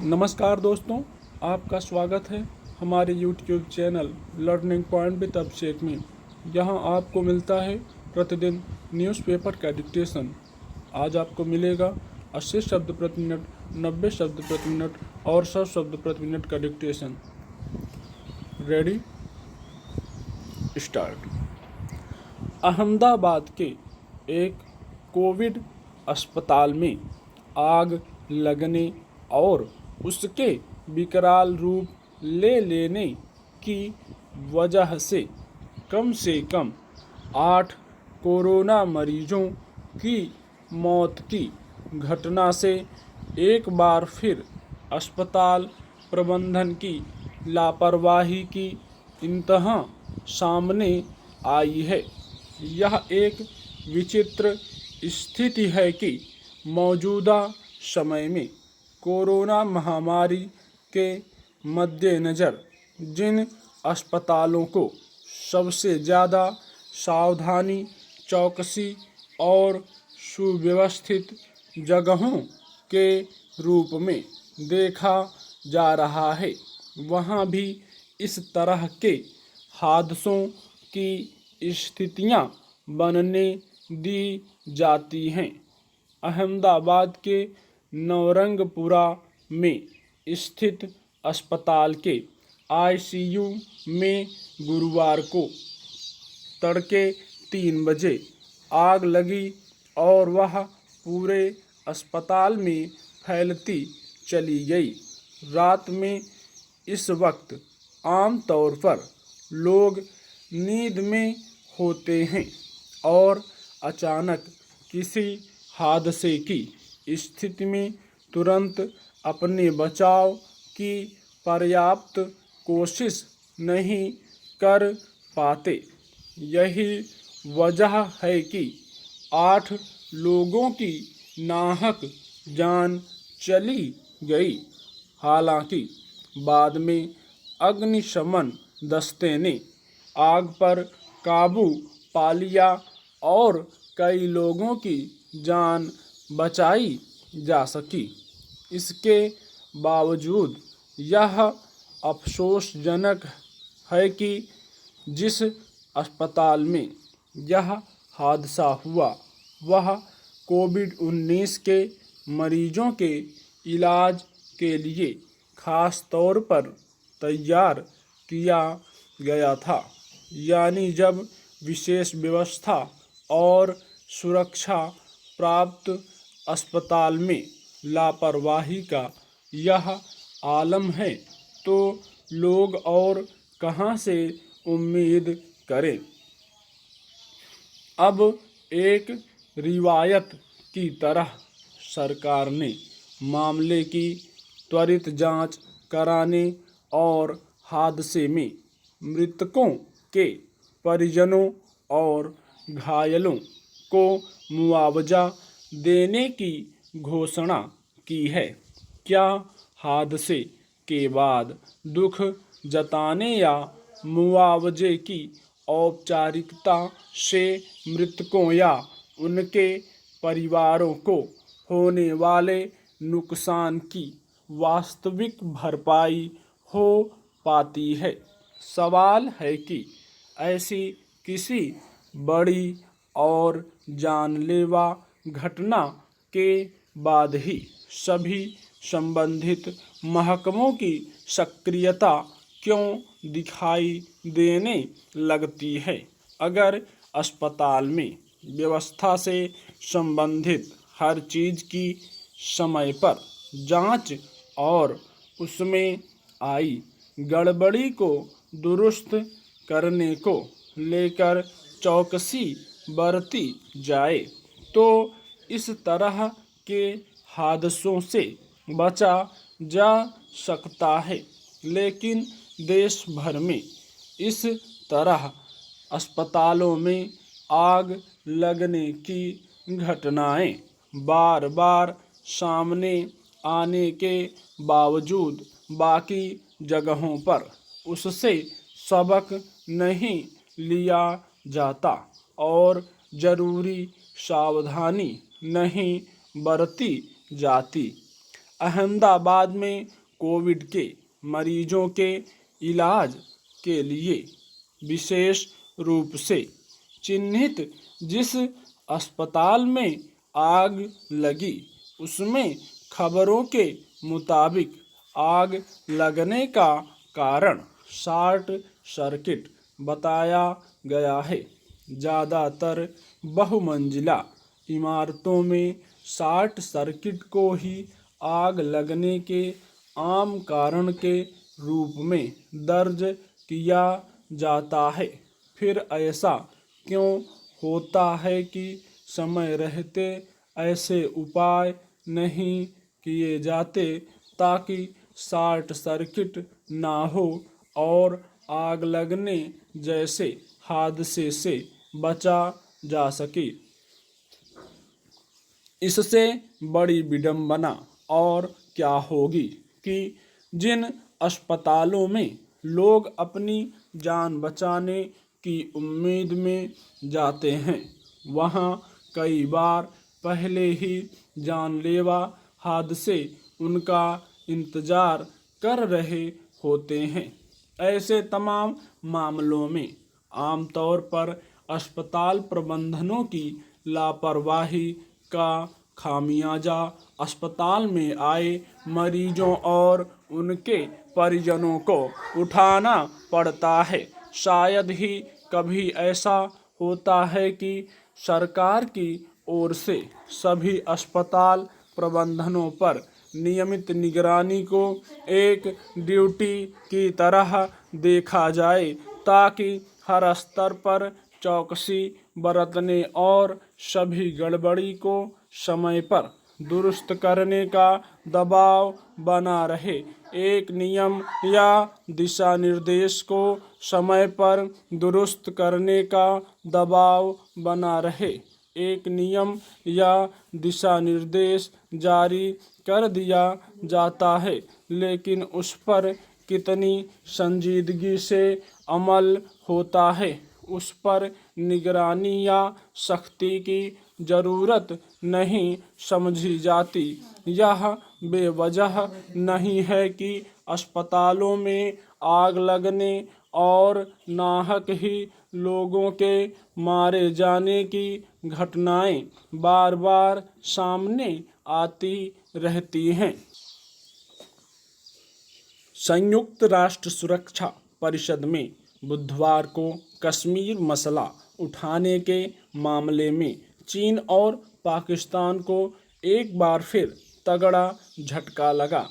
नमस्कार दोस्तों, आपका स्वागत है हमारे YouTube channel learning point with Abhishek में। यहाँ आपको मिलता है प्रतिदिन न्यूज़पेपर का डिक्टेशन। आज आपको मिलेगा 80 शब्द प्रति मिनट, 90 शब्द प्रति मिनट और 100 शब्द प्रति मिनट का डिक्टेशन। Ready, start. अहमदाबाद के एक कोविड अस्पताल में आग लगने और उसके विकराल रूप ले लेने की वजह से कम 8 कोरोना मरीजों की मौत की घटना से एक बार फिर अस्पताल प्रबंधन की लापरवाही की इंतहा सामने आई है। यह एक विचित्र स्थिति है कि मौजूदा समय में कोरोना महामारी के मद्देनज़र जिन अस्पतालों को सबसे ज़्यादा सावधानी, चौकसी और सुव्यवस्थित जगहों के रूप में देखा जा रहा है, वहाँ भी इस तरह के हादसों की स्थितियाँ बनने दी जाती हैं। अहमदाबाद के नवरंगपुरा में स्थित अस्पताल के ICU में गुरुवार को तड़के 3 बजे आग लगी और वह पूरे अस्पताल में फैलती चली गई। रात में इस वक्त आम तौर पर लोग नींद में होते हैं और अचानक किसी हादसे की स्थिति में तुरंत अपने बचाव की पर्याप्त कोशिश नहीं कर पाते। यही वजह है कि 8 लोगों की नाहक जान चली गई। हालांकि बाद में अग्निशमन दस्ते ने आग पर काबू पा लिया और कई लोगों की जान बचाई जा सकी। इसके बावजूद यह अफसोसजनक है कि जिस अस्पताल में यह हादसा हुआ वह कोविड-19 के मरीजों के इलाज के लिए खास तौर पर तैयार किया गया था, यानी जब विशेष व्यवस्था और सुरक्षा प्राप्त अस्पताल में लापरवाही का यह आलम है तो लोग और कहां से उम्मीद करें। अब एक रिवायत की तरह सरकार ने मामले की त्वरित जांच कराने और हादसे में मृतकों के परिजनों और घायलों को मुआवजा देने की घोषणा की है। क्या हादसे के बाद दुख जताने या मुआवजे की औपचारिकता से मृतकों या उनके परिवारों को होने वाले नुकसान की वास्तविक भरपाई हो पाती है? सवाल है कि ऐसी किसी बड़ी और जानलेवा घटना के बाद ही सभी संबंधित महकमों की सक्रियता क्यों दिखाई देने लगती है? अगर अस्पताल में व्यवस्था से संबंधित हर चीज़ की समय पर जांच और उसमें आई गड़बड़ी को दुरुस्त करने को लेकर चौकसी बरती जाए तो इस तरह के हादसों से बचा जा सकता है। लेकिन देश भर में इस तरह अस्पतालों में आग लगने की घटनाएं बार बार सामने आने के बावजूद बाकी जगहों पर उससे सबक नहीं लिया जाता और ज़रूरी सावधानी नहीं बरती जाती। अहमदाबाद में कोविड के मरीजों के इलाज के लिए विशेष रूप से चिन्हित जिस अस्पताल में आग लगी उसमें खबरों के मुताबिक आग लगने का कारण शॉर्ट सर्किट बताया गया है। ज़्यादातर बहुमंजिला इमारतों में शॉर्ट सर्किट को ही आग लगने के आम कारण के रूप में दर्ज किया जाता है। फिर ऐसा क्यों होता है कि समय रहते ऐसे उपाय नहीं किए जाते ताकि शॉर्ट सर्किट ना हो और आग लगने जैसे हादसे से बचा जा सके। इससे बड़ी विडंबना और क्या होगी कि जिन अस्पतालों में लोग अपनी जान बचाने की उम्मीद में जाते हैं वहाँ कई बार पहले ही जानलेवा हादसे उनका इंतज़ार कर रहे होते हैं। ऐसे तमाम मामलों में आमतौर पर अस्पताल प्रबंधनों की लापरवाही का खामियाजा अस्पताल में आए मरीजों और उनके परिजनों को उठाना पड़ता है। शायद ही कभी ऐसा होता है कि सरकार की ओर से सभी अस्पताल प्रबंधनों पर नियमित निगरानी को एक ड्यूटी की तरह देखा जाए ताकि हर स्तर पर चौकसी बरतने और सभी गड़बड़ी को समय पर दुरुस्त करने का दबाव बना रहे। एक नियम या दिशा निर्देश को समय पर दुरुस्त करने का दबाव बना रहे। एक नियम या दिशा निर्देश जारी कर दिया जाता है लेकिन उस पर कितनी संजीदगी से अमल होता है उस पर निगरानी या सख्ती की ज़रूरत नहीं समझी जाती। यह बेवजह नहीं है कि अस्पतालों में आग लगने और नाहक ही लोगों के मारे जाने की घटनाएं बार बार सामने आती रहती हैं। संयुक्त राष्ट्र सुरक्षा परिषद में बुधवार को कश्मीर मसला उठाने के मामले में चीन और पाकिस्तान को एक बार फिर तगड़ा झटका लगा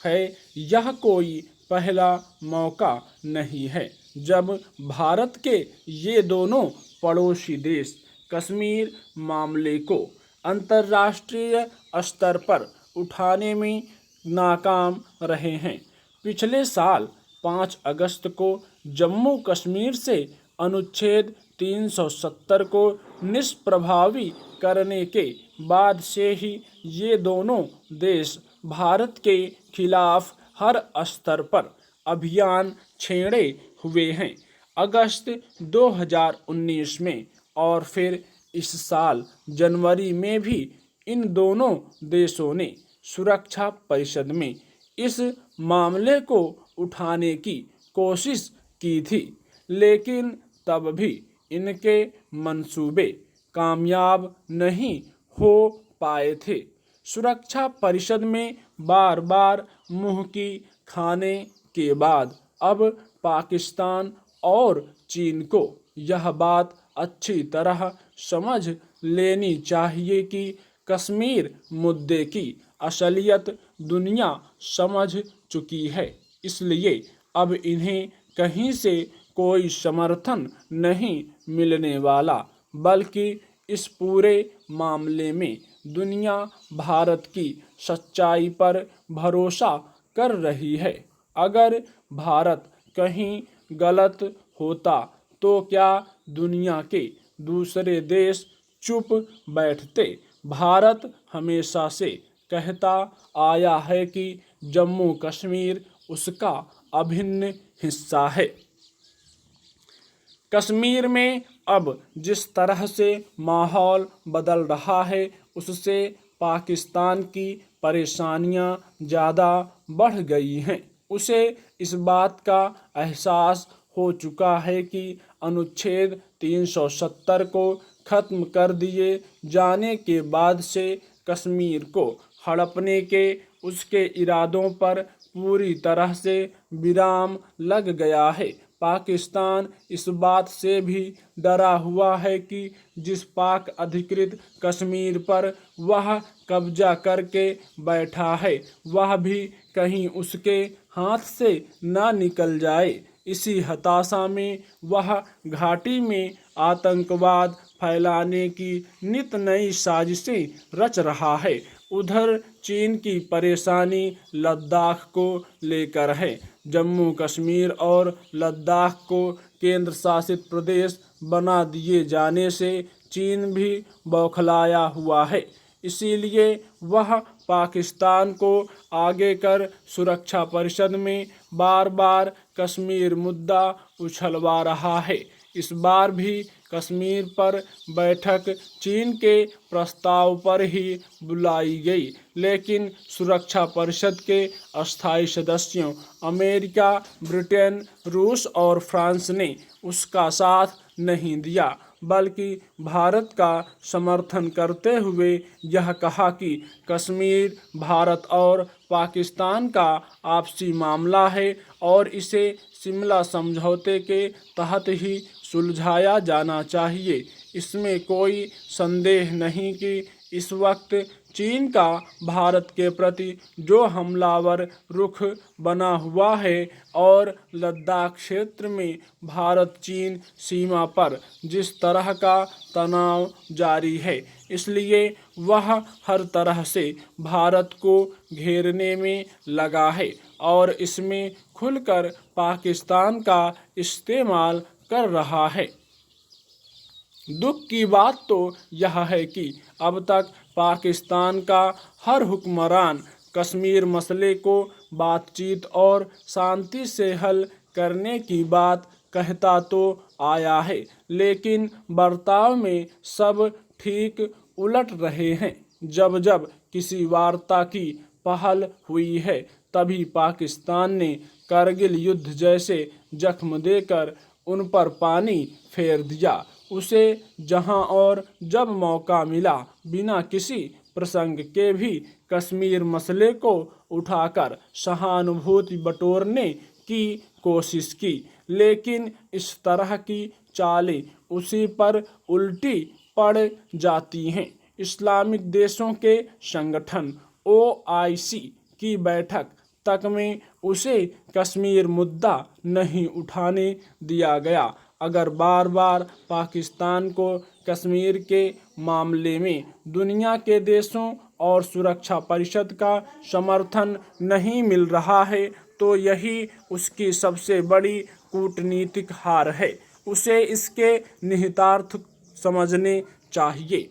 है। यह कोई पहला मौका नहीं है जब भारत के ये दोनों पड़ोसी देश कश्मीर मामले को अंतर्राष्ट्रीय स्तर पर उठाने में नाकाम रहे हैं। पिछले साल 5 अगस्त को जम्मू कश्मीर से अनुच्छेद 370 को निष्प्रभावी करने के बाद से ही ये दोनों देश भारत के खिलाफ हर स्तर पर अभियान छेड़े हुए हैं। अगस्त 2019 में और फिर इस साल जनवरी में भी इन दोनों देशों ने सुरक्षा परिषद में इस मामले को उठाने की कोशिश की थी लेकिन तब भी इनके मंसूबे कामयाब नहीं हो पाए थे। सुरक्षा परिषद में बार बार मुंह की खाने के बाद अब पाकिस्तान और चीन को यह बात अच्छी तरह समझ लेनी चाहिए कि कश्मीर मुद्दे की असलियत दुनिया समझ चुकी है। इसलिए अब इन्हें कहीं से कोई समर्थन नहीं मिलने वाला बल्कि इस पूरे मामले में दुनिया भारत की सच्चाई पर भरोसा कर रही है। अगर भारत कहीं गलत होता तो क्या दुनिया के दूसरे देश चुप बैठते? भारत हमेशा से कहता आया है कि जम्मू कश्मीर उसका अभिन्न हिस्सा है। कश्मीर में अब जिस तरह से माहौल बदल रहा है उससे पाकिस्तान की परेशानियां ज़्यादा बढ़ गई हैं। उसे इस बात का एहसास हो चुका है कि अनुच्छेद 370 को खत्म कर दिए जाने के बाद से कश्मीर को हड़पने के उसके इरादों पर पूरी तरह से विराम लग गया है। पाकिस्तान इस बात से भी डरा हुआ है कि जिस पाक अधिकृत कश्मीर पर वह कब्जा करके बैठा है वह भी कहीं उसके हाथ से ना निकल जाए। इसी हताशा में वह घाटी में आतंकवाद फैलाने की नित नई साजिशें रच रहा है। उधर चीन की परेशानी लद्दाख को लेकर है। जम्मू कश्मीर और लद्दाख को केंद्र शासित प्रदेश बना दिए जाने से चीन भी बौखलाया हुआ है। इसीलिए वह पाकिस्तान को आगे कर सुरक्षा परिषद में बार बार कश्मीर मुद्दा उछलवा रहा है। इस बार भी कश्मीर पर बैठक चीन के प्रस्ताव पर ही बुलाई गई, लेकिन सुरक्षा परिषद के अस्थायी सदस्यों अमेरिका, ब्रिटेन, रूस और फ्रांस ने उसका साथ नहीं दिया, बल्कि भारत का समर्थन करते हुए यह कहा कि कश्मीर भारत और पाकिस्तान का आपसी मामला है और इसे शिमला समझौते के तहत ही सुलझाया जाना चाहिए। इसमें कोई संदेह नहीं कि इस वक्त चीन का भारत के प्रति जो हमलावर रुख बना हुआ है और लद्दाख क्षेत्र में भारत चीन सीमा पर जिस तरह का तनाव जारी है, इसलिए वह हर तरह से भारत को घेरने में लगा है और इसमें खुलकर पाकिस्तान का इस्तेमाल कर रहा है। दुख की बात तो यह है कि अब तक पाकिस्तान का हर हुक्मरान कश्मीर मसले को बातचीत और शांति से हल करने की बात कहता तो आया है, लेकिन बर्ताव में सब ठीक उलट रहे हैं। जब जब किसी वार्ता की पहल हुई है तभी पाकिस्तान ने करगिल युद्ध जैसे जख्म देकर उन पर पानी फेर दिया। उसे जहां और जब मौका मिला बिना किसी प्रसंग के भी कश्मीर मसले को उठाकर सहानुभूति बटोरने की कोशिश की, लेकिन इस तरह की चालें उसी पर उल्टी पड़ जाती हैं। इस्लामिक देशों के संगठन OIC की बैठक तक में उसे कश्मीर मुद्दा नहीं उठाने दिया गया। अगर बार बार पाकिस्तान को कश्मीर के मामले में दुनिया के देशों और सुरक्षा परिषद का समर्थन नहीं मिल रहा है तो यही उसकी सबसे बड़ी कूटनीतिक हार है। उसे इसके निहितार्थ समझने चाहिए।